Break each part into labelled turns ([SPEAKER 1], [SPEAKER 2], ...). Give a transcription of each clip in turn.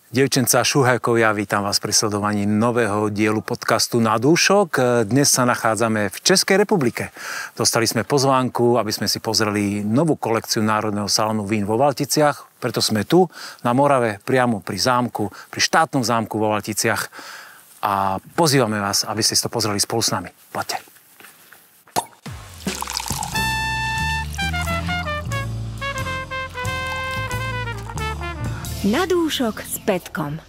[SPEAKER 1] Dievčenca, šuhajkovia, vítam vás pri sledovaní nového dielu podcastu Na dúšok. Dnes sa nachádzame v Českej republike. Dostali sme pozvánku, aby sme si pozreli novú kolekciu Národného salónu vín vo Valticiach. Preto sme tu, na Morave, priamo pri zámku, pri štátnom zámku vo Valticiach. A pozývame vás, aby ste si to pozreli spolu s nami. Poďte.
[SPEAKER 2] Na dúšok s Petkom.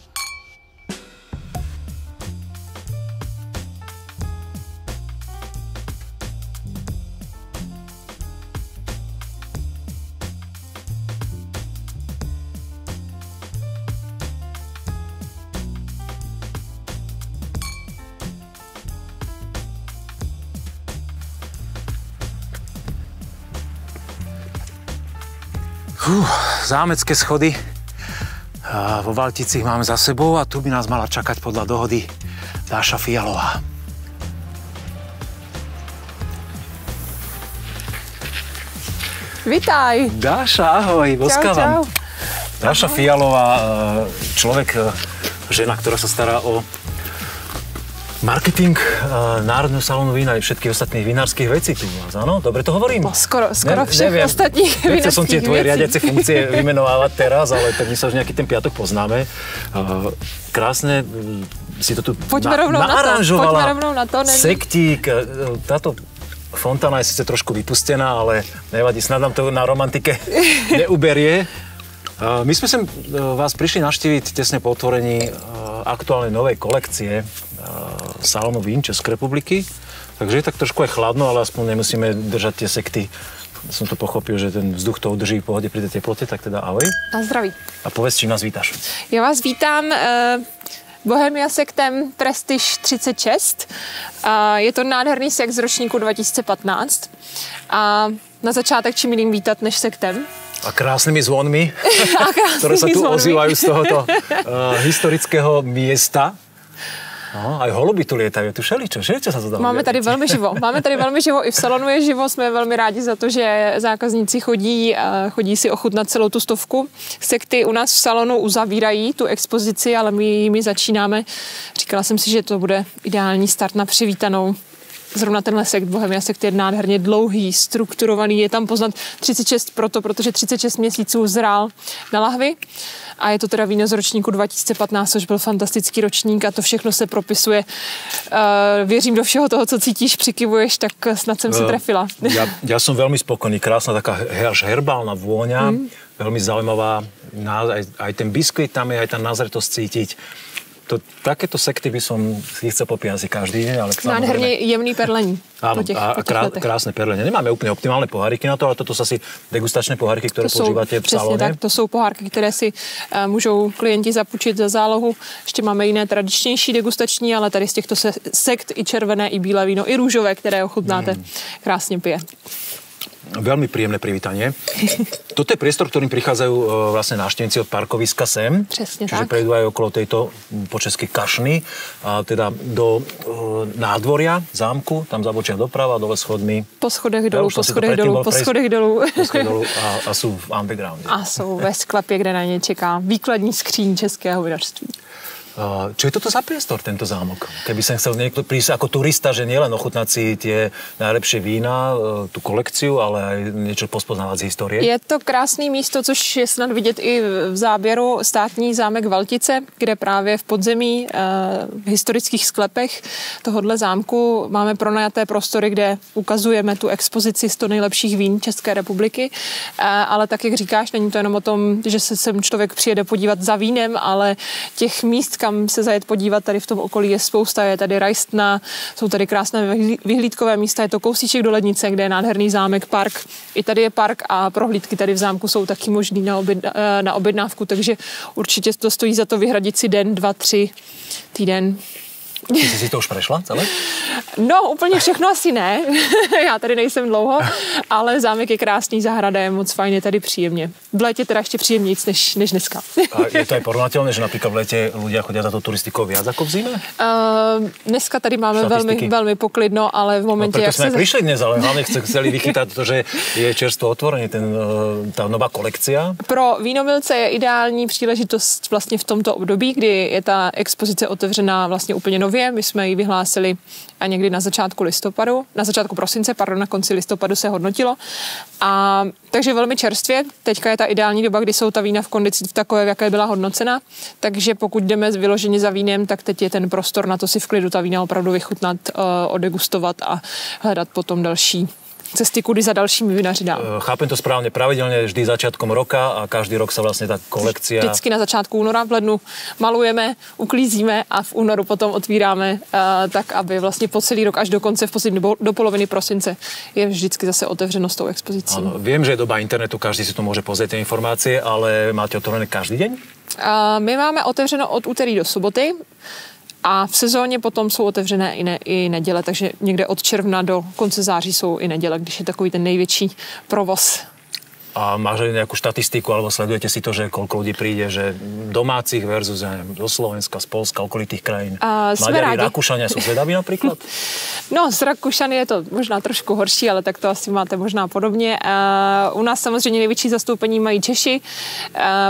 [SPEAKER 1] Zámecké schody vo Valticích máme za sebou a tu by nás mala čakať podľa dohody Dáša Fialová.
[SPEAKER 3] Vitaj.
[SPEAKER 1] Dáša, ahoj, boskávam.
[SPEAKER 3] Čau.
[SPEAKER 1] Dáša Fialová, žena, ktorá sa stará o marketing Národného salónu vína a všetkých ostatných vinárskych vecí tu u vás, áno? Dobre to hovorím?
[SPEAKER 3] Skoro všetkých ostatných vinárskych vecí.
[SPEAKER 1] Nechcel som tie tvoje riadiace funkcie vymenovávať teraz, ale tak my sa už nejaký ten piatok poznáme. Krásne si to tu naaranžovala.
[SPEAKER 3] Poďme rovnou na to.
[SPEAKER 1] Sektík, táto fontána je síce trošku vypustená, ale nevadí, snad nám to na romantike neuberie. My sme sem vás prišli navštíviť tesne po otvorení aktuálnej novej kolekcie salónu vín Českej republiky. Takže je tak trošku aj chladno, ale aspoň nemusíme držať tie sekty. Som to pochopil, že ten vzduch to udrží v pohode pri tej teplote, tak teda ahoj.
[SPEAKER 3] Na zdraví.
[SPEAKER 1] A povedz, čím nás vítaš.
[SPEAKER 3] Já vás vítám Bohemia sektem Prestige 36. Je to nádherný sekt z ročníku 2015. A na začátek čím jiným vítat než sektem.
[SPEAKER 1] A krásnymi zvonmi, ktoré sa tu ozývajú z tohoto historického miesta. No, aj holuby tu lietajú, tu všeličo sa to dá.
[SPEAKER 3] Máme tady velmi živo, i v salonu je živo, jsme velmi rádi za to, že zákazníci chodí si ochutnat celou tu stovku. Sekty u nás v salonu uzavírají tu expozici, ale my začínáme. Říkala jsem si, že to bude ideální start na přivítanou. Zrovna tenhle sekt, Bohemia sekt je nádherně dlouhý, strukturovaný, je tam poznat 36 protože 36 měsíců zrál na lahvi a je to teda víno z ročníku 2015, což byl fantastický ročník a to všechno se propisuje. Věřím do všeho toho, co cítíš, přikivuješ, tak snad jsem si trefila.
[SPEAKER 1] Ja som veľmi spokojný, krásna taká až herbálna vôňa, veľmi zaujímavá, aj ten biskvit tam je, aj tá nazretosť cítiť. Takéto sekty by som si chcel popíjať asi každý deň, ale samozrejme...
[SPEAKER 3] Nádherně jemný perlení.
[SPEAKER 1] Áno, a krásne perlenie. Nemáme úplne optimálne poháriky na to, ale toto sú asi degustačné poháriky, ktoré používate v salóne.
[SPEAKER 3] Tak, to jsou pohárky, které si můžou klienti zapůjčit za zálohu. Ještě máme jiné tradičnější degustační, ale tady z těchto sekt i červené, i bílé víno, i růžové, které ochutnáte, krásně pije.
[SPEAKER 1] Veľmi príjemné privítanie. Toto je priestor, ktorým prichádzajú vlastne návštevníci od parkoviska sem.
[SPEAKER 3] Presne
[SPEAKER 1] čiže
[SPEAKER 3] tak.
[SPEAKER 1] prejdú aj okolo tejto po česky kašny, a teda do nádvoria zámku, tam zabočia doprava, dole schodmi.
[SPEAKER 3] Po schodech dolů, po schodech dolů.
[SPEAKER 1] A sú v undergrounde.
[SPEAKER 3] A jsou ve sklepě, kde na ně čeká výkladní skříň českého vinařství.
[SPEAKER 1] Čo je toto za priestor, tento zámok? Keby som chcel niekto prísť ako turista, že nielen ochutnať si tie najlepšie vína, tú kolekciu, ale aj niečo pospoznávať z histórie?
[SPEAKER 3] Je to krásný místo, což je snad vidět i v záběru, státní zámek Valtice, kde právě v podzemí v historických sklepech tohodle zámku máme pronajaté prostory, kde ukazujeme tu expozici 100 nejlepších vín České republiky. Ale tak, jak říkáš, není to jenom o tom, že se sem člověk přijede podívat za vínem, ale těch míst, kam se zajet podívat, tady v tom okolí je spousta, je tady Rajstna, jsou tady krásné vyhlídkové místa, je to kousíček do Lednice, kde je nádherný zámek, park. I tady je park a prohlídky tady v zámku jsou taky možný na objednávku, takže určitě to stojí za to vyhradit si den, 2, 3 týden
[SPEAKER 1] Ty jsi si to už prešla celé?
[SPEAKER 3] No, úplně všechno asi ne. Já tady nejsem dlouho, ale zámek je krásný, zahrada je moc fajn, je tady příjemně. V létě teda ještě příjemnějc než dneska.
[SPEAKER 1] A je to aj porovnateľné, že napríklad v lete ľudia chodia za to turistikou viac ako v zime?
[SPEAKER 3] Dneska tady máme velmi poklidno, ale v momentě,
[SPEAKER 1] jak jsme prišli dnes, ale hlavne chceli vychytať to, že je čerstvo otvorený, tá nová kolekcia.
[SPEAKER 3] Pro vínomilce je ideální příležitost vlastně v tomto období, kdy je ta expozice otevřená vlastně úplně nově. My jsme ji vyhlásili a někdy na začátku prosince, na konci listopadu se hodnotilo. A takže velmi čerstvě. Teďka je ta ideální doba, kdy jsou ta vína v kondici v takové, v jaké byla hodnocena. Takže pokud jdeme vyloženě za vínem, tak teď je ten prostor na to si v klidu ta vína opravdu vychutnat, odegustovat a hledat potom další cesty, kudy za dalšími vinaři dál.
[SPEAKER 1] Chápem to správne, pravidelne vždy začiatkom roka a každý rok sa vlastne tá kolekcia...
[SPEAKER 3] Vždycky na začátku února, v lednu malujeme, uklízíme a v únoru potom otvíráme tak, aby vlastně po celý rok až do konce, v podstatě do poloviny prosince je vždycky zase otevřeno s tou expozicí.
[SPEAKER 1] Áno, viem, že je doba internetu, každý si to môže pozrieť tie informácie, ale máte otvorené každý deň?
[SPEAKER 3] My máme otevřeno od úterý do soboty. A v sezóně potom jsou otevřené i neděle, takže někde od června do konce září jsou i neděle, když je takový ten největší provoz.
[SPEAKER 1] A máš nejakú štatistiku, alebo sledujete si to, že koľko ľudí príde, že domácich versus, ja neviem, zo Slovenska, z Polska, okolitých krajín? Maďari, Rakúšania sú zvedaví napríklad?
[SPEAKER 3] No, s Rakušany je to možná trošku horší, ale tak to asi máte možná podobně. U nás samozřejmě největší zastoupení mají Češi,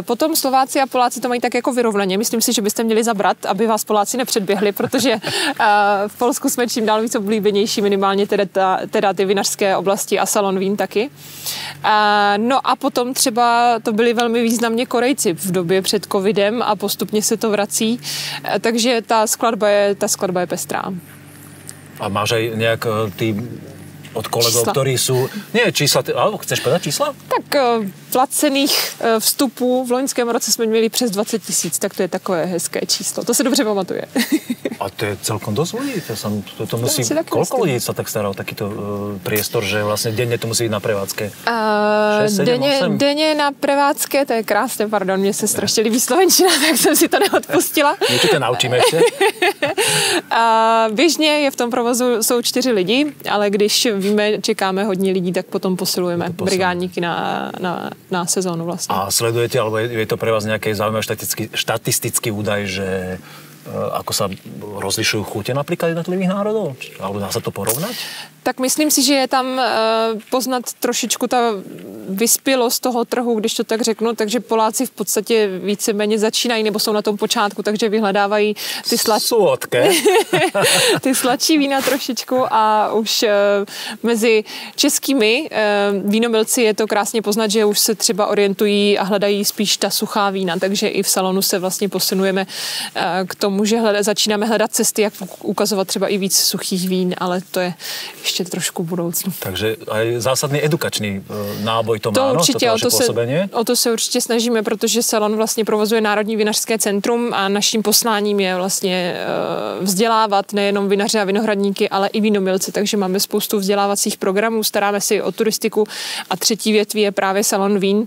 [SPEAKER 3] potom Slováci a Poláci to mají tak jako vyrovnaně. Myslím si, že byste měli zabrat, aby vás Poláci nepředběhli, protože v Polsku jsme čím dál víc oblíbenější, minimálně teda ty vinařské oblasti a salon vín taky. No a potom třeba to byli velmi významně Korejci v době před covidem a postupně se to vrací, takže ta skladba je pestrá.
[SPEAKER 1] A máš aj nejak ty od kolegov, čísla, ktorí sú... Nie, čísla, alebo chceš povedať čísla?
[SPEAKER 3] Tak placených vstupů v loňském roce jsme měli přes 20 000, tak to je takové hezké číslo. To se dobře pamatuje.
[SPEAKER 1] A to je celkom dosť ľudí. To musí... Koľko ľudí sa tak stará o takýto priestor, že vlastne denne to musí byť na prevádzke? 6, 7, 8?
[SPEAKER 3] Denně na prevádzke, to je krásné, pardon, mně se strašně líbí slovenčina, tak jsem si to neodpustila.
[SPEAKER 1] Niečo te naučíme ešte?
[SPEAKER 3] Běžně je v tom provozu jsou 4 lidi, ale když víme, čekáme hodně lidí, tak potom posilujeme brigádníky na sezónu vlastně.
[SPEAKER 1] A sledujete, alebo je to pre vás nejaký zaujímavý štatistický údaj, že ako sa rozlišujú chute napríklad jednotlivých národov? Alebo dá sa to porovnať?
[SPEAKER 3] Tak myslím si, že je tam poznat trošičku ta vyspělost toho trhu, když to tak řeknu, takže Poláci v podstatě víceméně začínají nebo jsou na tom počátku, takže vyhledávají ty sladší vína trošičku a už mezi českými vínomilci je to krásně poznat, že už se třeba orientují a hledají spíš ta suchá vína, takže i v salonu se vlastně posunujeme k tomu, že začínáme hledat cesty, jak ukazovat třeba i víc suchých vín, ale to je ještě trošku v budoucnu.
[SPEAKER 1] Takže aj zásadný edukačný náboj to má,
[SPEAKER 3] určitě,
[SPEAKER 1] o
[SPEAKER 3] to se určitě snažíme, protože salon vlastně provozuje Národní vinařské centrum a naším posláním je vlastně vzdělávat nejenom vinaře a vinohradníky, ale i vínomilce, takže máme spoustu vzdělávacích programů, staráme se o turistiku a třetí větví je právě salon vín.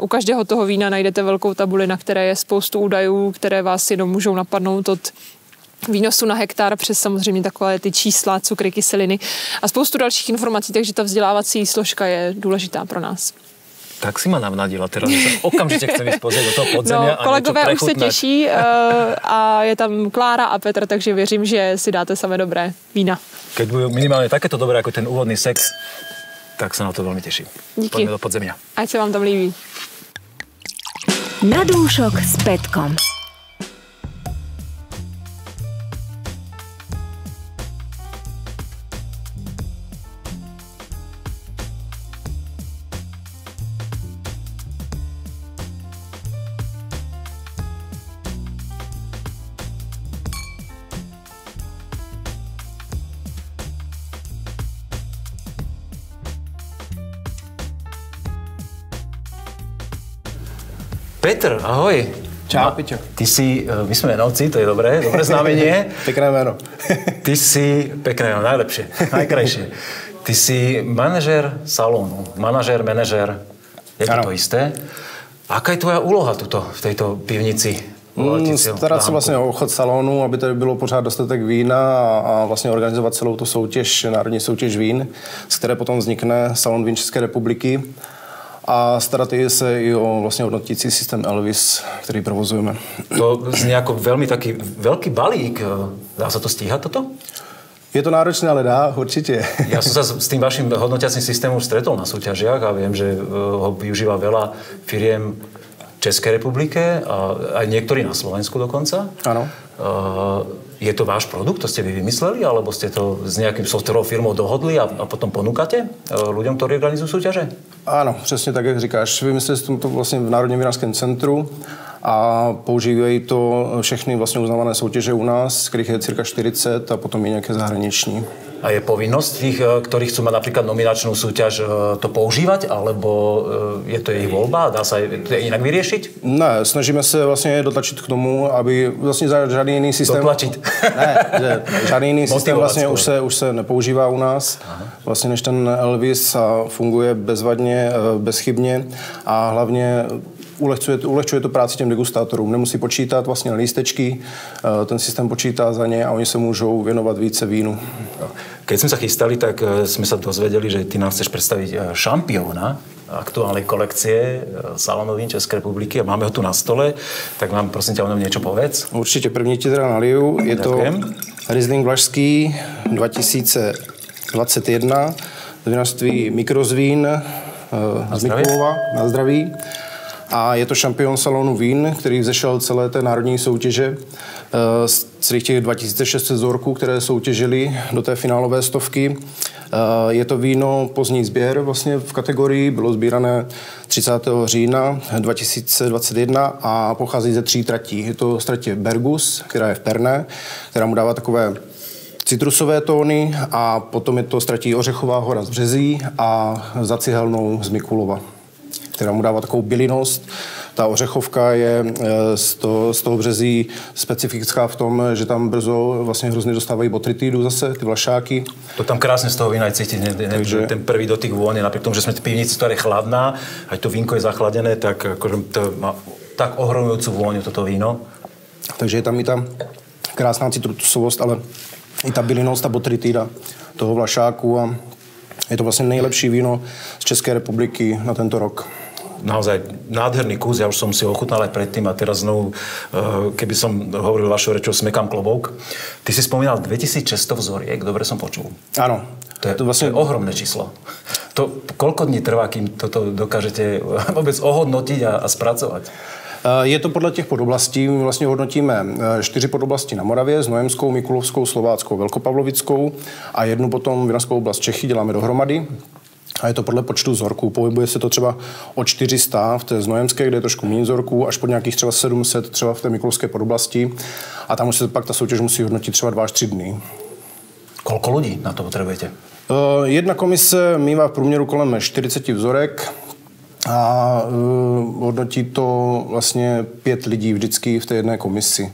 [SPEAKER 3] U každého toho vína najdete velkou tabuli, na které je spoustu údajů, které vás jenom můžou napadnout od výnosu na hektar přes samozřejmě takové ty čísla, cukry, kyseliny a spoustu dalších informací, takže ta vzdělávací složka je důležitá pro nás.
[SPEAKER 1] Tak si ma navnadila, teraz okamžite chcem ísť pozrieť do toho podzemia a
[SPEAKER 3] kolegové
[SPEAKER 1] niečo
[SPEAKER 3] už se těší a je tam Klára a Petr, takže věřím, že si dáte samé dobré vína.
[SPEAKER 1] Keď budú minimálne takéto dobré ako ten úvodný sex, tak sa na to veľmi teším.
[SPEAKER 3] Díky.
[SPEAKER 1] Poďme do podzemia.
[SPEAKER 3] Ať se vám tam líbí.
[SPEAKER 2] Na dúšok s Petkom.
[SPEAKER 1] Petr, ahoj.
[SPEAKER 4] Čau, Pičo.
[SPEAKER 1] Ty si, my sme Menovci, to je dobré znamenie.
[SPEAKER 4] Pekné meno.
[SPEAKER 1] Ty si, pekné meno, najlepšie, najkrajšie. Ty si manažér salónu, manažér, je to isté. Aká je tvoja úloha tuto v tejto pivnici Starat
[SPEAKER 4] se vlastně o chod salonu, aby tady bylo pořád dostatek vína a vlastně organizovat celou tu soutěž, národní soutěž vín, z které potom vznikne Salon vín České republiky. A starat se i o vlastně hodnotící systém Elvis, který provozujeme.
[SPEAKER 1] To znie ako veľmi taký veľký balík. Dá sa to stíhať toto?
[SPEAKER 4] Je to náročné, ale dá, určite.
[SPEAKER 1] Ja som sa s tým vašim hodnotiacím systémom stretol na súťažiach a viem, že ho využíva veľa firiem v Českej republike a aj niektorí na Slovensku dokonca.
[SPEAKER 4] Áno.
[SPEAKER 1] Je to váš produkt? To ste vy vymysleli? Alebo ste to s nejakým softwarovou firmou dohodli a potom ponúkate ľuďom, ktorí organizujú súťaže?
[SPEAKER 4] Ano, přesně tak, jak říkáš. Vymysleli jsme to vlastně v Národním vinařském centru a používají to všechny vlastně uznávané soutěže u nás, kterých je cirka 40 a potom i nějaké zahraniční.
[SPEAKER 1] A je povinnosť tých, ktorí chcú mať napríklad nominačnú súťaž, to používať, alebo je to ich voľba? Dá sa to inak vyriešiť?
[SPEAKER 4] Ne, snažíme se vlastně dotlačit k tomu, aby vlastně žádný jiný systém...
[SPEAKER 1] Dotlačit?
[SPEAKER 4] Ne, žádný jiný systém vlastně už se nepoužívá u nás. Aha. Vlastně než ten Elvis a funguje bezvadně, bezchybně a hlavně ulehčuje to práci těm degustátorům. Nemusí počítat vlastně na lístečky, ten systém počítá za ně a oni se můžou věnovat více vínu.
[SPEAKER 1] Keď sme sa chystali, tak sme sa dozvedeli, že ty nám chceš predstaviť šampióna aktuálnej kolekcie Salonu vín Českej republiky a máme ho tu na stole, tak vám prosím ťa o ňom niečo povedz.
[SPEAKER 4] Určite, první ti teda naliju. Je Ďakujem. To Riesling Vlašský 2021 z vinařství Mikrozvín z Mikulova. Na zdraví. A je to šampion Salonu vín, který vzešel celé té národní soutěže z celých těch 2600 vzorků, které soutěžili do té finálové stovky. Je to víno pozdní sběr vlastně v kategorii, bylo sbírané 30. října 2021 a pochází ze 3 tratí. Je to tratě Bergus, která je v Perné, která mu dává takové citrusové tóny a potom je to tratí Ořechová hora z Březí a Za Cihelnou z Mikulova, která mu dává takovou bylinnost. Ta ořechovka je z toho Březí specifická v tom, že tam brzo vlastně hrozně dostávají botritidu zase, ty vlašáky.
[SPEAKER 1] To tam krásne z toho vína aj cítiť, takže ten prvý dotyk vône, napriek tomu, že sme v pivnici, ktorá je chladná, aj to vínko je zachladené, tak akože to má tak ohromujúcu vôňu toto víno.
[SPEAKER 4] Takže je tam i ta krásná citrusovost, ale i ta bylinnost, ta botritida toho vlašáku a je to vlastně nejlepší víno z České republiky na tento rok.
[SPEAKER 1] Naozaj nádherný kus, ja už som si ho ochutnal aj predtým a teraz znovu, keby som hovoril vašou rečou, smekám klobouk. Ty si spomínal 2600 vzoriek, dobre som počul.
[SPEAKER 4] Áno.
[SPEAKER 1] To je ohromné číslo. Koľko dní trvá, kým toto dokážete vôbec ohodnotiť a spracovať?
[SPEAKER 4] Je to podle těch podoblastí. My vlastně hodnotíme 4 podoblasti na Moravě, Znojemskou, Mikulovskou, Slováckou, Velkopavlovickou a jednu potom vinařskou oblast Čechy děláme dohromady. A je to podle počtu vzorků. Pohybuje se to třeba od 400 v té Znojemské, kde je trošku méně vzorků, až po nějakých třeba 700 třeba v té Mikulovské podoblasti. A tam už se pak ta soutěž musí hodnotit třeba 2 až 3 dny.
[SPEAKER 1] Koľko ľudí na to potrebujete?
[SPEAKER 4] Jedna komise mívá v průměru kolem 40 vzorek a hodnotí to vlastně 5 lidí vždycky v té jedné komisi.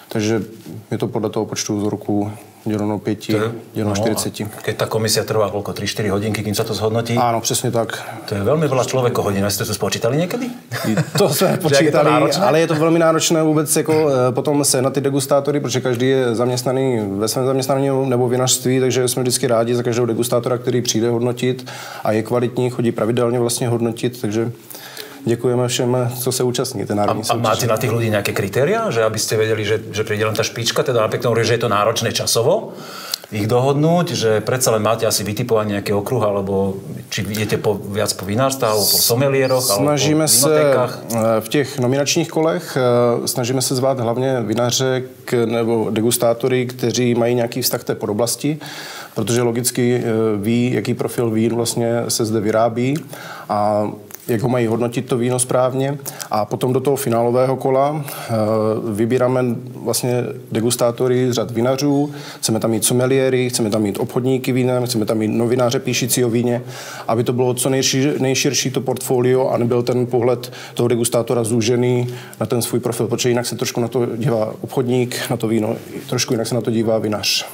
[SPEAKER 4] Takže je to podle toho počtu vzorků děleno 5, děleno 40.
[SPEAKER 1] Keď tá komisia trvá koľko? 3-4 hodinky, kým sa to zhodnotí?
[SPEAKER 4] Áno, presne tak.
[SPEAKER 1] To je veľmi veľa človekohodín. Ste to spočítali niekedy?
[SPEAKER 4] To jsme počítali, ale je to velmi náročné vůbec jako potom se na ty degustátory, protože každý je zaměstnaný ve svém zaměstnání nebo vinařství, takže jsme vždycky rádi za každého degustátora, který přijde hodnotit a je kvalitní, chodí pravidelně vlastně hodnotit, takže děkujeme všem, co se účastní té národní soutěže.
[SPEAKER 1] A máte na tých ľudí nejaké kritéria, že aby ste vedeli, že príde len tá špička, teda napriek tomu, že je to náročné časovo, ich dohodnúť, že predsa len máte asi vytipovaný nejaký okruh, alebo či idete viac po vinárstvách, alebo po somelieroch,
[SPEAKER 4] snažíme
[SPEAKER 1] alebo po vinotékách?
[SPEAKER 4] V těch nominačních kolech snažíme se zvát hlavně vinaře nebo degustátory, kteří mají nějaký vztah té podoblasti, protože logicky ví, jaký profil vín vlastně se zde vyrábí a jak ho mají hodnotit to víno správně. A potom do toho finálového kola vybíráme vlastně degustátory z řad vinařů, chceme tam mít someliéry, chceme tam mít obchodníky vínem, chceme tam mít novináře píšící o víně, aby to bylo co nejširší to portfolio a nebyl ten pohled toho degustátora zúžený na ten svůj profil, protože jinak se trošku na to dívá obchodník, na to víno, trošku jinak se na to dívá vinař.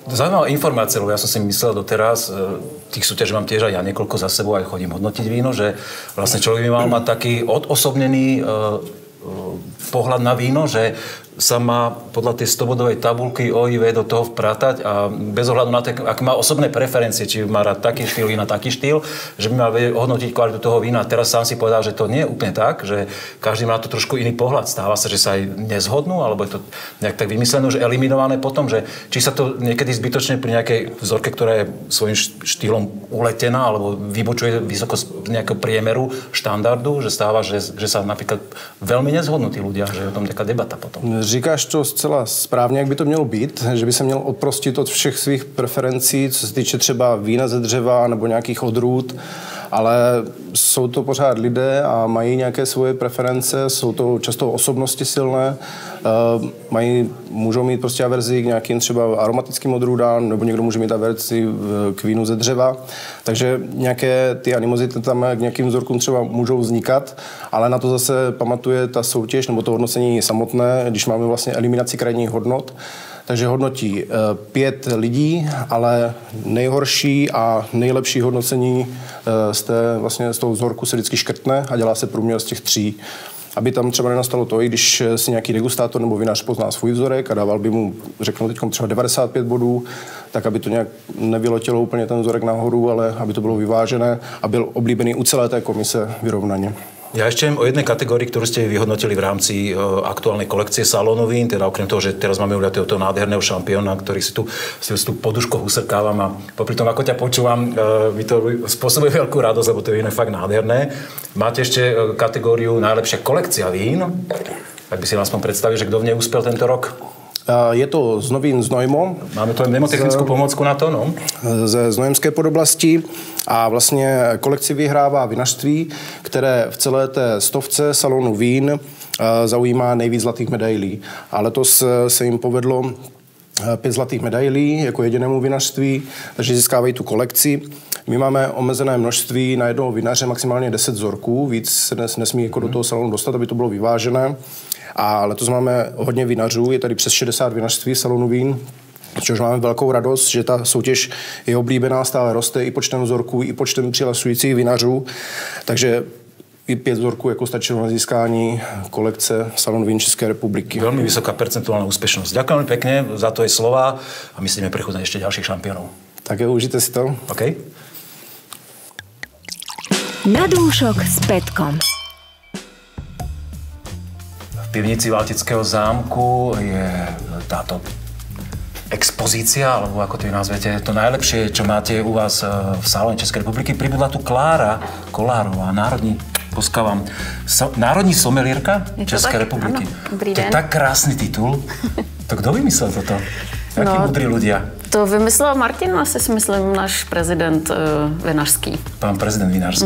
[SPEAKER 1] Zaujímavá informácia, lebo ja som si myslel doteraz, tých súťaží mám tiež aj ja niekoľko za sebou, aj chodím hodnotiť víno, že vlastne človek by mal mať taký odosobnený pohľad na víno, že sa má podľa tej 100-bodovej tabulky OIV do toho vpratať a bez ohľadu na to, ak má osobné preferencie, či má rád taký štýl vína, taký štýl, že by mal hodnotiť kvalitu toho vína. Teraz sám si povedal, že to nie je úplne tak, že každý má to trošku iný pohľad. Stáva sa, že sa aj nezhodnú, alebo je to nejak tak vymyslené, že eliminované potom, že či sa to niekedy zbytočne pri nejakej vzorke, ktorá je svojím štýlom uletená, alebo vybočuje vysoko z nejakého priemeru, štandardu, že stáva, že sa napríklad veľmi nezhodnú tí ľudia, že je o tom taká debata potom.
[SPEAKER 4] Říkáš to zcela správně, jak by to mělo být, že by se měl odprostit od všech svých preferencí, co se týče třeba vína ze dřeva nebo nějakých odrůd, ale jsou to pořád lidé a mají nějaké svoje preference, jsou to často osobnosti silné, můžou mít prostě averzi k nějakým třeba aromatickým odrůdám, nebo někdo může mít averzi k vínu ze dřeva, takže nějaké ty animozity tam k nějakým vzorkům třeba můžou vznikat, ale na to zase pamatuje ta soutěž nebo to hodnocení samotné, když máme vlastně eliminaci krajních hodnot. Takže hodnotí 5 lidí, ale nejhorší a nejlepší hodnocení z toho vzorku se vždycky škrtne a dělá se průměr z těch 3. Aby tam třeba nenastalo to, i když si nějaký degustátor nebo vinař pozná svůj vzorek a dával by mu, řeknu teď třeba 95 bodů, tak aby to nějak nevyletělo úplně ten vzorek nahoru, ale aby to bylo vyvážené a byl oblíbený u celé té komise vyrovnaně.
[SPEAKER 1] Ja ešte o jednej kategórii, ktorú ste vyhodnotili v rámci aktuálnej kolekcie salónu vín, teda okrem toho, že teraz máme uľatého toho nádherného šampióna, ktorý si tu poduško husrkávam a popri tom, ako ťa počúvam, mi to spôsobuje veľkú radosť, lebo to víno je fakt nádherné. Máte ešte kategóriu najlepšia kolekcia vín, tak by si aspoň predstavil, že kto v nej uspel tento rok?
[SPEAKER 4] Je to z novín Znojmo.
[SPEAKER 1] Máme tu mnemotechnickou pomôcku na to, no?
[SPEAKER 4] Ze Znojemské podoblasti a vlastně kolekci vyhrává vinařství, které v celé té stovce salonu vín zaujímá nejvíc zlatých medailí. A letos se jim povedlo 5 zlatých medailí jako jedinému vinařství, takže získávají tu kolekci. My máme omezené množství na jednoho vinaře, maximálně 10 vzorků, víc se nesmí jako do toho salonu dostat, aby to bylo vyvážené. A letos máme hodně vinařů, je tady přes 60 vinařství v salonu vín, což máme velkou radost, že ta soutěž je oblíbená, stále roste i počtem vzorků, i počtem přihlasujících vinařů, takže i 5 vzorků jako stačilo na získání kolekce salonu vín České republiky.
[SPEAKER 1] Veľmi vysoká percentuálna úspešnosť. Ďakujem pekne za to je slova a myslíme prechod na ešte ďalších šampiónov.
[SPEAKER 4] Tak jo, užijte si to.
[SPEAKER 1] OK.
[SPEAKER 2] Na dúšok s Petkom.
[SPEAKER 1] V pivnici Valtického zámku je táto expozícia, alebo ako to vy nazvete, to najlepšie, čo máte u vás v salóne Českej republiky. Pribudla tu Klára Kolárová, národní somelierka Českej republiky.
[SPEAKER 5] Áno, dobrý
[SPEAKER 1] to
[SPEAKER 5] den.
[SPEAKER 1] Je tak krásny titul. To kdo vymyslel toto? Jaký mudrý ľudia?
[SPEAKER 5] To vymyslel Martin, asi si myslím, náš prezident vinařský.
[SPEAKER 1] Pán prezident vinařský.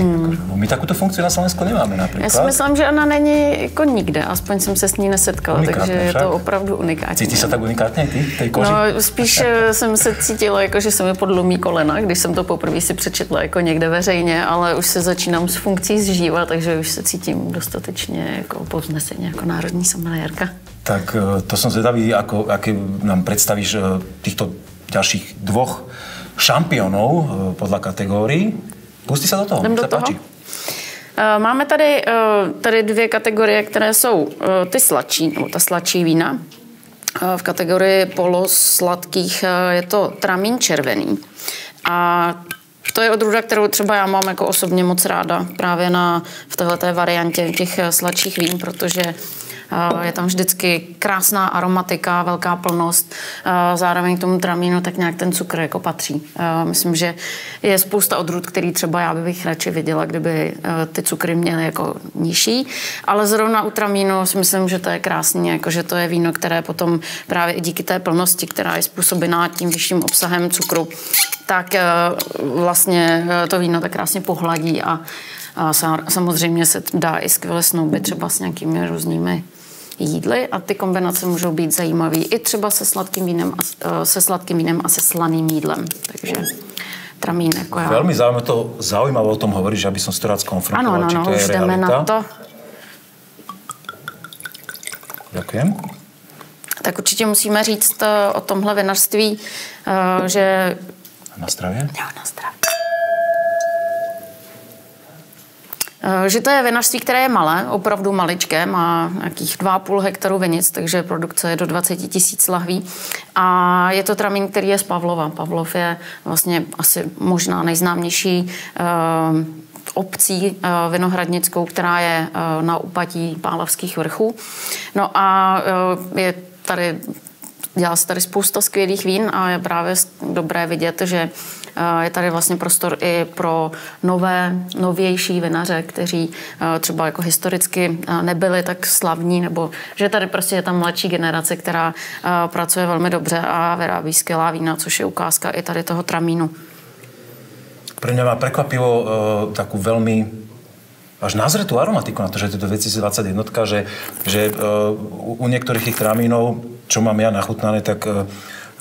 [SPEAKER 1] My takúto funkciu na Slovensku nemáme napríklad.
[SPEAKER 5] Já si myslím, že ona není jako nikde, aspoň jsem se s ní nesetkala,
[SPEAKER 1] Unikátne,
[SPEAKER 5] takže je
[SPEAKER 1] však?
[SPEAKER 5] to opravdu unikátní.
[SPEAKER 1] Cítíš sa tak unikátne ty v tej koži?
[SPEAKER 5] No, spíš jsem se cítila, jako, že se mi podlomí kolena, když jsem to poprvé si přečetla jako někde veřejně, ale už se začínám s funkcí zžívat, takže už se cítím dostatečně jako povzneseně, jako národní sommeliérka.
[SPEAKER 1] Tak to som zvedavý, aké nám predstavíš týchto ďalších 2 šampiónov podľa kategórií. Pustí sa do toho,
[SPEAKER 5] Jdem do toho.
[SPEAKER 1] Páči.
[SPEAKER 5] Máme tady 2 kategorie, které jsou ty sladší, nebo ta sladší vína. V kategorii polosladkých je to tramín červený. A to je odrůda, kterou třeba já mám jako osobně moc ráda právě v téhleté variantě těch sladších vín, protože je tam vždycky krásná aromatika, velká plnost. Zároveň k tomu tramínu tak nějak ten cukr jako patří. Myslím, že je spousta odrůd, který třeba já bych radši viděla, kdyby ty cukry měly jako nižší. Ale zrovna u tramínu si myslím, že to je krásný, jako že to je víno, které potom právě i díky té plnosti, která je způsobená tím vyšším obsahem cukru, tak vlastně to víno tak krásně pohladí a samozřejmě se dá i skvěle snoubit třeba s nějakými různými jídly a ty kombinace můžou být zajímavé i třeba se sladkým vínem a se slaným jídlem. Takže tramín jako já.
[SPEAKER 1] Veľmi zaujímavé o tom hovoríš, aby som si to rád skonfrontoval, či to je
[SPEAKER 5] už jdeme
[SPEAKER 1] realita.
[SPEAKER 5] na to.
[SPEAKER 1] Ďakujem.
[SPEAKER 5] Tak určitě musíme říct o tomhle vinařství, že...
[SPEAKER 1] Na zdravie.
[SPEAKER 5] Jo, na zdraví. Že to je vinařství, které je malé, opravdu maličké, má nějakých 2,5 hektaru vinic, takže produkce je do 20 000 lahví. A je to tramín, který je z Pavlova. Pavlov je vlastně asi možná nejznámější obcí vinohradnickou, která je na úpatí Pálavských vrchů. No a dělá se tady spousta skvělých vín a je právě dobré vidět, že je tady vlastně prostor i pro novější vinaře, kteří třeba jako historicky nebyli tak slavní, nebo že tady prostě je tam mladší generace, která pracuje velmi dobře a vyrábí skvělá vína, což je ukázka i tady toho tramínu.
[SPEAKER 1] Pre mňa ma prekvapilo takú veľmi až nazretú aromatiku na to, že je to 2021, že u niektorých tých tramínov, čo mám ja nachutnané, tak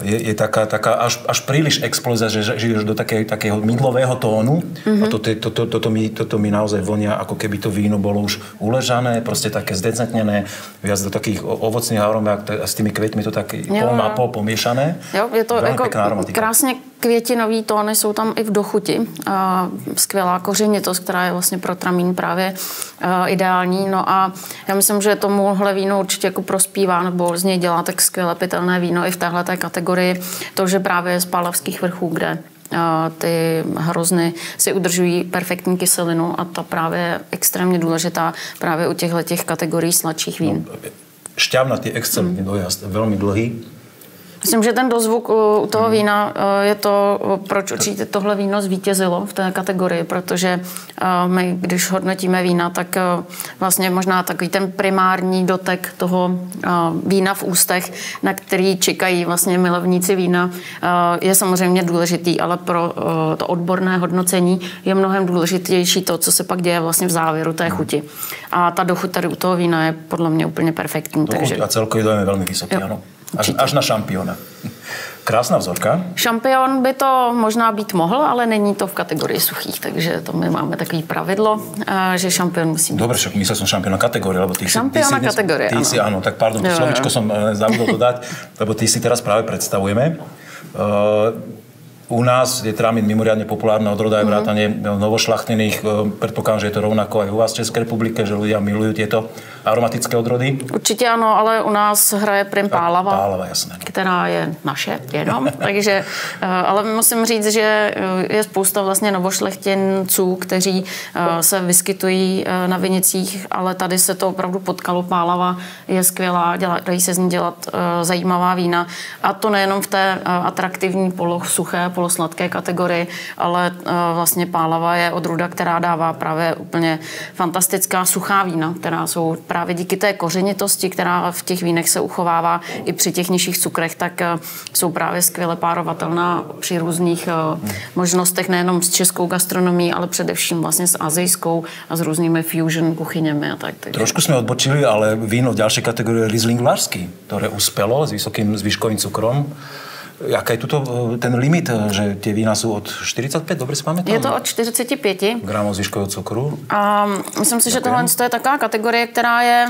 [SPEAKER 1] je taká až príliš explózia, že žiješ do takého mydlového tónu. A toto mi naozaj vonia, ako keby to víno bolo už uležané, proste také zdecentnené, viac do takých ovocných aromát a s tými květmi to tak pol na pol pomiešané.
[SPEAKER 5] Jo, je to jako krásně květinový tóny jsou tam i v dochuti. Skvělá kořenitost, která je vlastně pro tramín právě ideální. No a já myslím, že tomuhle vínu určitě jako prospívá, nebo z něj dělá tak skvěle pitelné víno i v téhleté kategorii. To, že právě z Pálavských vrchů, kde ty hrozny si udržují perfektní kyselinu a ta právě je extrémně důležitá právě u těchto kategorií sladších vín.
[SPEAKER 1] No, šťavnatý, excelentný dojazd, velmi dlouhý.
[SPEAKER 5] Myslím, že ten dozvuk u toho vína je to, proč určitě tohle víno zvítězilo v té kategorii, protože my, když hodnotíme vína, tak vlastně možná takový ten primární dotek toho vína v ústech, na který čekají vlastně milovníci vína, je samozřejmě důležitý, ale pro to odborné hodnocení je mnohem důležitější to, co se pak děje vlastně v závěru té chuti. A ta dochuť tady u toho vína je podle mě úplně perfektní.
[SPEAKER 1] Takže... A celkově dojem je velmi vysoký, ano. Až na šampiona. Krásná vzorka.
[SPEAKER 5] Šampion by to možná být mohl, ale není to v kategorii suchých, takže to my máme takový pravidlo, že šampion musí být.
[SPEAKER 1] Dobre, však myslel som šampiona kategórie, lebo ty
[SPEAKER 5] kategorie,
[SPEAKER 1] si, áno, tak pardon, slovičko som zabudol dodať, lebo ty si teraz práve predstavujeme. U nás je tramín mimoriadne populárne odroda aj vrátane novošľachtených. Predpokladám, že je to rovnako aj u vás v České republike, že ľudia milujú tieto aromatické odrody.
[SPEAKER 5] Určitě ano, ale u nás hraje prim Pálava,
[SPEAKER 1] jasné.
[SPEAKER 5] která je naše jenom. Takže, ale musím říct, že je spousta vlastně novošlechtinců, kteří se vyskytují na vinicích, ale tady se to opravdu potkalo. Pálava je skvělá, dají se z ní dělat zajímavá vína. A to nejenom v té atraktivní polosuché, polosladké kategorii, ale vlastně Pálava je odrůda, která dává právě úplně fantastická suchá vína, která jsou právě díky té kořenitosti, která v těch vínech se uchovává i při těch nižších cukrech, tak jsou právě skvěle párovatelná při různých možnostech, nejenom s českou gastronomií, ale především vlastně s azijskou a s různými fusion kuchyněmi a tak.
[SPEAKER 1] Trošku jsme odbočili, ale víno v další kategorii Riesling Vlašský, které uspělo s vysokým zvyškovým cukrom. Jaká je tuto ten limit, že tie vína sú od 45, dobre si pamätám?
[SPEAKER 5] Je to od 45
[SPEAKER 1] gramov zvyškového cukru.
[SPEAKER 5] A myslím si, že tohle je taková kategorie, která je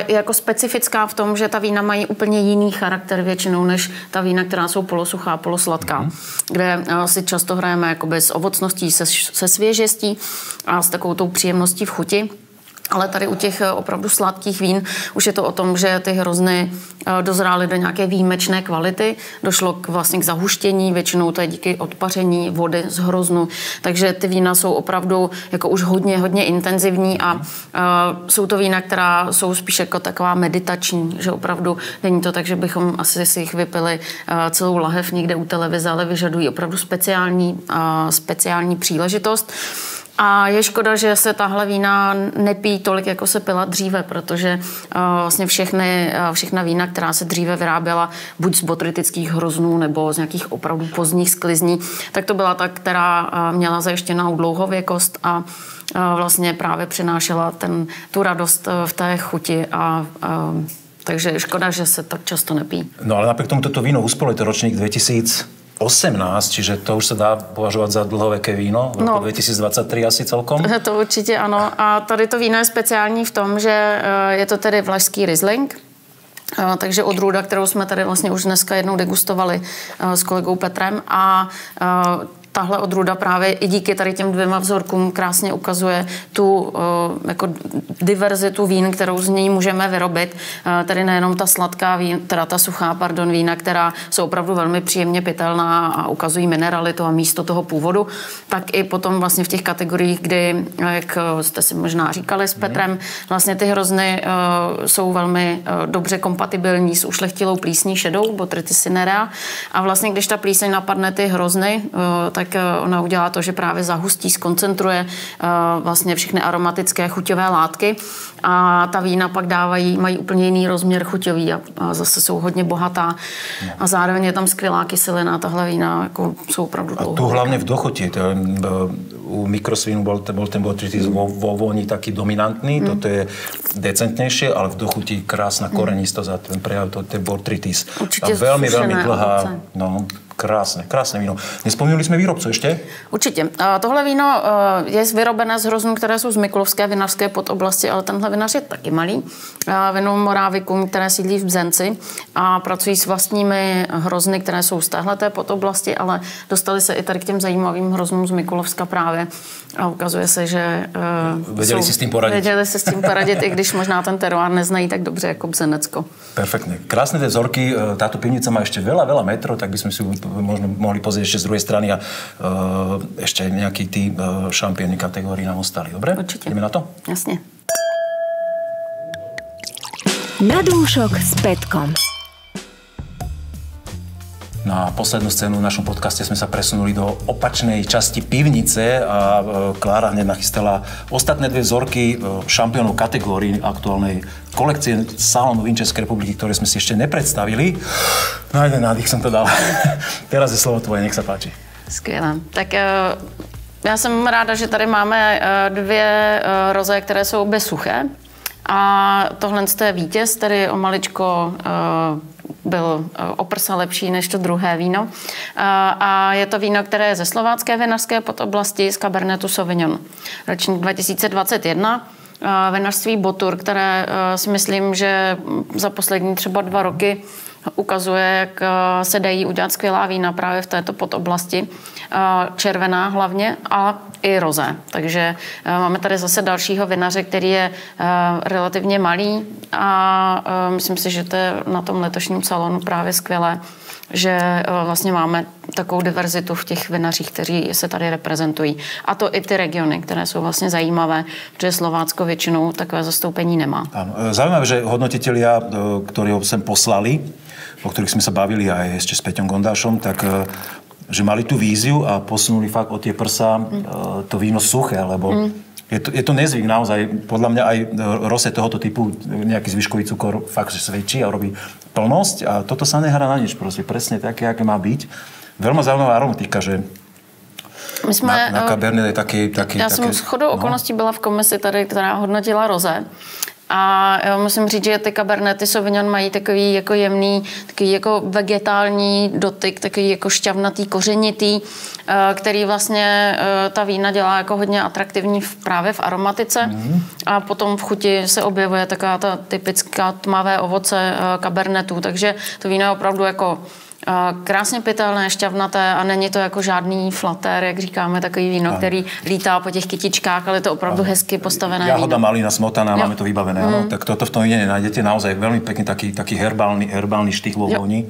[SPEAKER 5] jako specifická v tom, že ta vína mají úplně jiný charakter většinou, než ta vína, která jsou polosuchá, polosladká, kde si často hrajeme jakoby s ovocností, se svěžestí a s takovou tou příjemností v chuti. Ale tady u těch opravdu sladkých vín už je to o tom, že ty hrozny dozrály do nějaké výjimečné kvality. Došlo vlastně k zahuštění, většinou to je díky odpaření vody z hroznu. Takže ty vína jsou opravdu jako už hodně intenzivní a jsou to vína, která jsou spíš jako taková meditační, že opravdu není to tak, že bychom asi si jich vypili celou lahev někde u televize, ale vyžadují opravdu speciální příležitost. A je škoda, že se tahle vína nepí tolik, jako se pila dříve, protože vlastně všechna vína, která se dříve vyráběla buď z botritických hroznů nebo z nějakých opravdu pozdních sklizní, tak to byla ta, která měla zajištěnou dlouhověkost a vlastně právě přinášela tu radost v té chuti takže je škoda, že se tak často nepí.
[SPEAKER 1] No ale napriek tomu toto víno uspelo, je to ročník 2018, čiže to už se dá považovat za dlhověké víno v roku 2023 asi celkom?
[SPEAKER 5] To určitě ano. A tady to víno je speciální v tom, že je to tedy vlašský Riesling, takže odrůda, kterou jsme tady vlastně už dneska jednou degustovali s kolegou Petrem a tahle odrůda právě i díky tady těm 2 vzorkům krásně ukazuje tu jako diverzitu vín, kterou z ní můžeme vyrobit. Tady nejenom ta sladká vína, teda ta suchá, vína, která jsou opravdu velmi příjemně pitelná a ukazují mineralitu a místo toho původu, tak i potom vlastně v těch kategoriích, kdy, jak jste si možná říkali s Petrem, vlastně ty hrozny jsou velmi dobře kompatibilní s ušlechtilou plísní šedou, Botrytis cinerea. A vlastně, když ta plíseň napadne ty hrozny, tak ona udělá to, že právě zahustí, zkoncentruje vlastně všechny aromatické chuťové látky a ta vína pak mají úplně jiný rozměr chuťový a zase jsou hodně bohatá a zároveň je tam skvělá kyselina. Tahle vína jako jsou opravdu dlouho.
[SPEAKER 1] A tu hlavne v dochuti. U mikrosvínu bol ten Botrytis vo voni taký dominantný, toto je decentnejšie, ale v dochuti krásna korenistosť a ten prejav, to je Botrytis.
[SPEAKER 5] Určitě
[SPEAKER 1] a veľmi dlhá.
[SPEAKER 5] ovoce.
[SPEAKER 1] No, krásne víno. Nespomínali jsme výrobcu ještě?
[SPEAKER 5] Určitě. Tohle víno je vyrobené z hroznů, které jsou z Mikulovské vinařské podoblasti, ale tenhle vinař je taky malý. Vinu Moravikum, které sídlí v Bzenci a pracují s vlastními hrozny, které jsou z téhleté podoblasti, ale dostali se i tady k těm zajímavým hroznům z Mikulovska právě. A ukazuje se, že
[SPEAKER 1] Věděli si s tím poradit.
[SPEAKER 5] Věděli si s tím poradit, i když možná ten teroár neznají tak dobře jako Bzenecko.
[SPEAKER 1] Perfektne. Krásne tie vzorky. Táto pivnica má ešte veľa metrov, tak by sme si možno mohli pozrieť ešte z druhej strany a ešte nejakí tí šampióni kategórií nám ostali. Dobre?
[SPEAKER 5] Určite.
[SPEAKER 1] Ideme na to?
[SPEAKER 5] Jasne.
[SPEAKER 2] Na dúšok s Petkom.
[SPEAKER 1] Na poslednú scénu v našom podcaste sme sa presunuli do opačnej časti pivnice a Klára hneď nachystala ostatné 2 vzorky šampiónov kategórií aktuálnej kolekcie salónu vín Českej republiky, ktoré sme si ešte nepredstavili. No jeden nádych som to dal. Teraz je slovo tvoje, nech sa páči.
[SPEAKER 5] Skvělé. Tak já jsem ráda, že tady máme 2 rozé, které jsou obě suché. A tohle je vítěz, tedy o maličko byl o prsa lepší než to druhé víno. A je to víno, které je ze slovácké vinařské podoblasti z Cabernetu Sauvignon. Ročník 2021. Vinařství Botur, které si myslím, že za poslední třeba 2 roky ukazuje, jak se dají udělat skvělá vína právě v této podoblasti. Červená hlavně a i rozé. Takže máme tady zase dalšího vinaře, který je relativně malý a myslím si, že to je na tom letošním salonu právě skvělé, že vlastně máme takovou diverzitu v těch vinařích, kteří se tady reprezentují. A to i ty regiony, které jsou vlastně zajímavé, protože Slovácko většinou takové zastoupení nemá.
[SPEAKER 1] Áno. Zaujímavé, že hodnotitelia, ktorí ho sem poslali, o ktorých sme sa bavili aj ešte s Peťom Gondášom, tak že mali tú víziu a posunuli fakt od tie prsa to víno suché, lebo je to nezvyk naozaj. Podľa mňa aj rosé tohoto typu nejaký zvyškový cukor fakt, že svedčí a robí plnosť a toto sa nehrá na nič, proste presne také, aké má byť. Veľmi zaujímavá aromatika, že
[SPEAKER 5] my jsme,
[SPEAKER 1] na Cabernet je taky...
[SPEAKER 5] Já jsem shodou okolností byla v komisi tady, která hodnotila rozé. A musím říct, že ty Cabernety Sauvignon mají takový jako jemný, takový jako vegetální dotyk, takový jako šťavnatý, kořenitý, který vlastně ta vína dělá jako hodně atraktivní právě v aromatice. A potom v chuti se objevuje taková ta typická tmavé ovoce Cabernetů, takže to víno je opravdu jako krásně pitelné, šťavnaté a není to jako žádný flatér, jak říkáme, takový víno, který lítá po těch kytičkách, ale je to opravdu hezky postavené víno.
[SPEAKER 1] Jahoda, malina, smotana, máme to vybavené, áno. Tak toto v tom víne nenájdete. Naozaj veľmi pekný taký herbálny štych vo voni.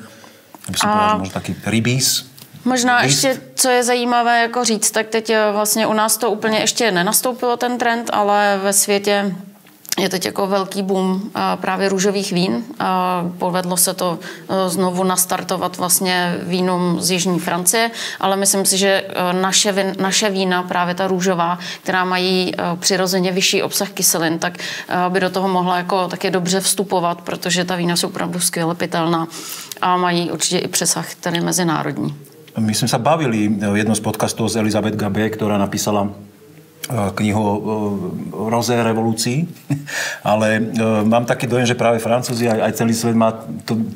[SPEAKER 1] Aby som povedal, že možno taký rybís.
[SPEAKER 5] Možná ještě, co je zajímavé jako říct, tak teď vlastně u nás to úplně ještě nenastoupilo ten trend, ale ve světě je teď jako velký boom právě růžových vín. Povedlo se to znovu nastartovat vlastně vínům z jižní Francie, ale myslím si, že naše vína, právě ta růžová, která mají přirozeně vyšší obsah kyselin, tak by do toho mohla jako taky dobře vstupovat, protože ta vína jsou opravdu skvěle pitelná a mají určitě i přesah tady mezinárodní.
[SPEAKER 1] My sme sa bavili v jednom z podcastov s Elizabeth Gabé, ktorá napísala knihu o Rosé revolúcii, ale mám taký dojem, že práve Francúzi aj celý svet má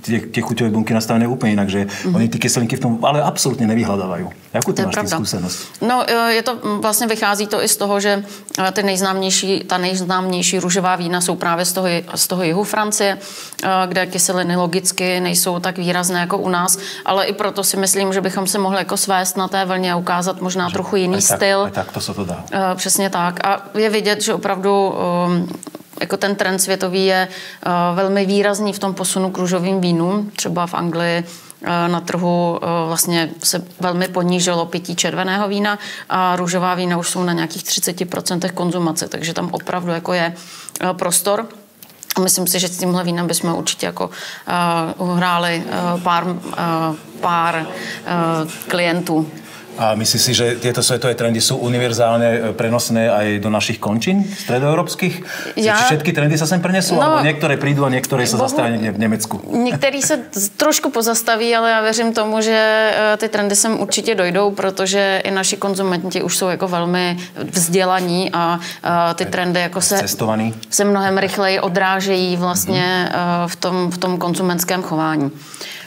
[SPEAKER 1] tie chuťové bunky nastavené úplne inak, že oni ty kyselinky v tom ale absolútne nevyhľadávajú. Jakú ty máš skúsenosť?
[SPEAKER 5] No, je to vlastně vychází to i z toho, že ta nejznámější růžová vína jsou právě z toho jihu Francie, kde kyseliny logicky nejsou tak výrazné jako u nás, ale i proto si myslím, že bychom se mohli jako svést na té vlně a ukázat možná trochu jiný styl.
[SPEAKER 1] Tak to se to dá.
[SPEAKER 5] Přesně tak. A je vidět, že opravdu jako ten trend světový je velmi výrazný v tom posunu k růžovým vínům. Třeba v Anglii na trhu vlastně se velmi ponížilo pití červeného vína a růžová vína už jsou na nějakých 30% konzumace, takže tam opravdu jako je prostor. Myslím si, že s tímhle vínem bychom určitě jako uhráli pár klientů.
[SPEAKER 1] A myslíš si, že tieto svetové trendy sú univerzálne prenosné aj do našich končín stredoeurópskych? Všetky trendy sa sem prenesú? Alebo niektoré prídu a niektoré sa zastaví niekde v Nemecku?
[SPEAKER 5] Některý se trošku pozastaví, ale já věřím tomu, že ty trendy sem určitě dojdou, protože i naši konzumenti už jsou jako velmi vzdělaní a ty trendy jako se mnohem rychleji odrážejí vlastně v tom konzumentském chování.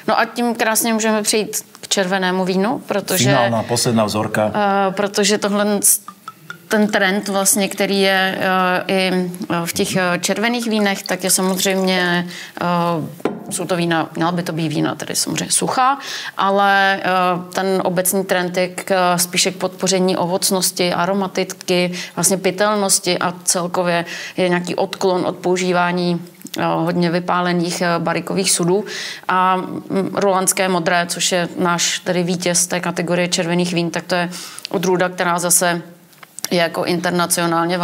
[SPEAKER 5] No a tím krásně můžeme přejít k červenému vínu, protože...
[SPEAKER 1] Finálna, posledná vzorka.
[SPEAKER 5] Protože ten trend vlastně, který je i v těch červených vínech, tak je samozřejmě, jsou to vína, měla by to být vína, tedy samozřejmě suchá, ale ten obecný trend je spíše k podpoření ovocnosti, aromatiky, vlastně pitelnosti a celkově je nějaký odklon od používání hodně vypálených barikových sudů a rolandské modré, což je náš tedy vítěz té kategorie červených vín, tak to je odrůda, která zase je jako internacionálně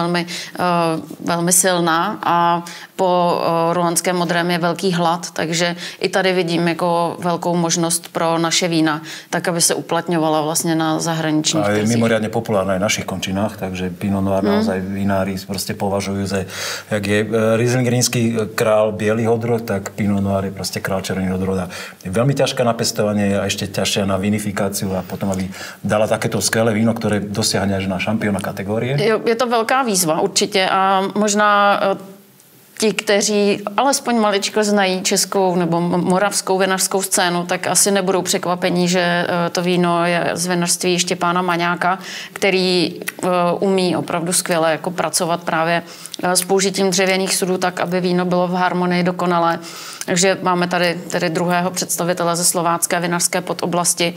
[SPEAKER 5] velmi silná a po rolandském modrém je velký hlad, takže i tady vidím jako velkou možnost pro naše vína, tak aby se uplatňovala vlastně na zahraničních trzích.
[SPEAKER 1] A je mimoriadne populárna aj v našich končinách, takže Pinot Noir naozaj vinári prostě považujú za, jak je Rieslingerský král bielých odrôd, tak Pinot Noir je prostě král červených odrôd. Je veľmi ťažké na pestovanie a ešte ťažšie na vinifikáciu a potom, aby dala takéto skvelé víno, ktoré dosiahne až na šampióna kategorie.
[SPEAKER 5] Je to velká výzva určitě a možná ti, kteří alespoň maličko znají českou nebo moravskou vinařskou scénu, tak asi nebudou překvapení, že to víno je z vinařství Štěpána Maňáka, který umí opravdu skvěle jako pracovat právě s použitím dřevěných sudů tak, aby víno bylo v harmonii dokonalé. Takže máme tady druhého představitele ze slovácké vinařské podoblasti.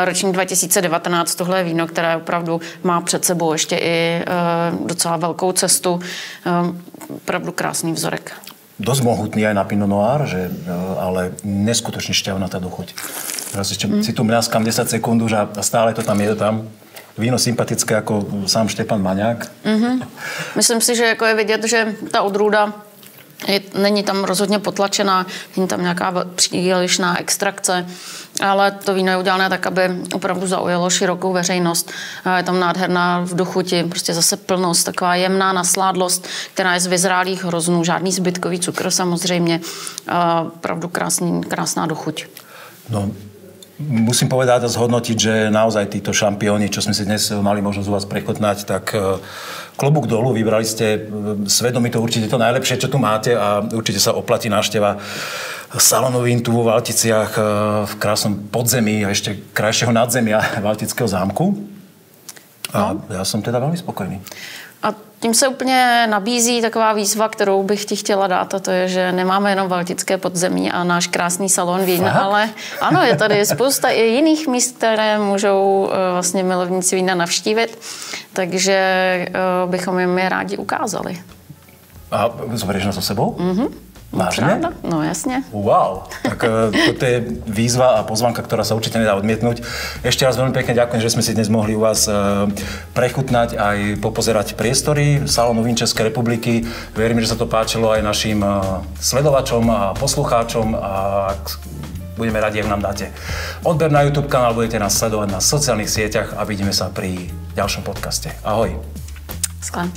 [SPEAKER 5] Ročník 2019, tohle je víno, které opravdu má před sebou ještě i docela velkou cestu. Opravdu krásný vzorek.
[SPEAKER 1] Dosť mohutný aj na Pinot Noir, ale neskutočne šťavnatá dochuť. Teraz ešte si tu mňaskám 10 sekúnd už a stále to tam je tam. Víno sympatické jako sám Štěpán Maňák.
[SPEAKER 5] Myslím si, že jako je vidět, že ta odrůda není tam rozhodně potlačená, není tam nějaká přílišná extrakce, ale to víno je udělané tak, aby opravdu zaujalo širokou veřejnost. Je tam nádherná v dochuti, prostě zase plnost, taková jemná nasládlost, která je z vyzrálých hroznů, žádný zbytkový cukr samozřejmě, opravdu krásná dochuť.
[SPEAKER 1] No. Musím povedať a zhodnotiť, že naozaj títo šampióni, čo sme si dnes mali možnosť u vás prechutnať, tak klobúk dolu, vybrali ste svedomito určite to najlepšie, čo tu máte a určite sa oplatí návšteva salónu vín tu vo Valticiach v krásnom podzemí a ešte krajšieho nadzemia Valtického zámku. A ja som teda veľmi spokojný.
[SPEAKER 5] A tím se úplně nabízí taková výzva, kterou bych ti chtěla dát, a to je, že nemáme jenom Valtické podzemí a náš krásný salon vín, ale ano, je tady spousta i jiných míst, které můžou vlastně milovníci vína navštívit, takže bychom jim je rádi ukázali.
[SPEAKER 1] A zoberieš nás so sebou? Vážne?
[SPEAKER 5] No jasne.
[SPEAKER 1] Wow, tak toto je výzva a pozvanka, ktorá sa určite nedá odmietnúť. Ešte raz veľmi pekne ďakujem, že sme si dnes mohli u vás prechutnať aj popozerať priestory Salónu vín Českej republiky. Verím, že sa to páčilo aj našim sledovačom a poslucháčom a budeme radi, ak nám dáte odber na YouTube kanál, budete nás sledovať na sociálnych sieťach a vidíme sa pri ďalšom podcaste. Ahoj.
[SPEAKER 5] Sklen.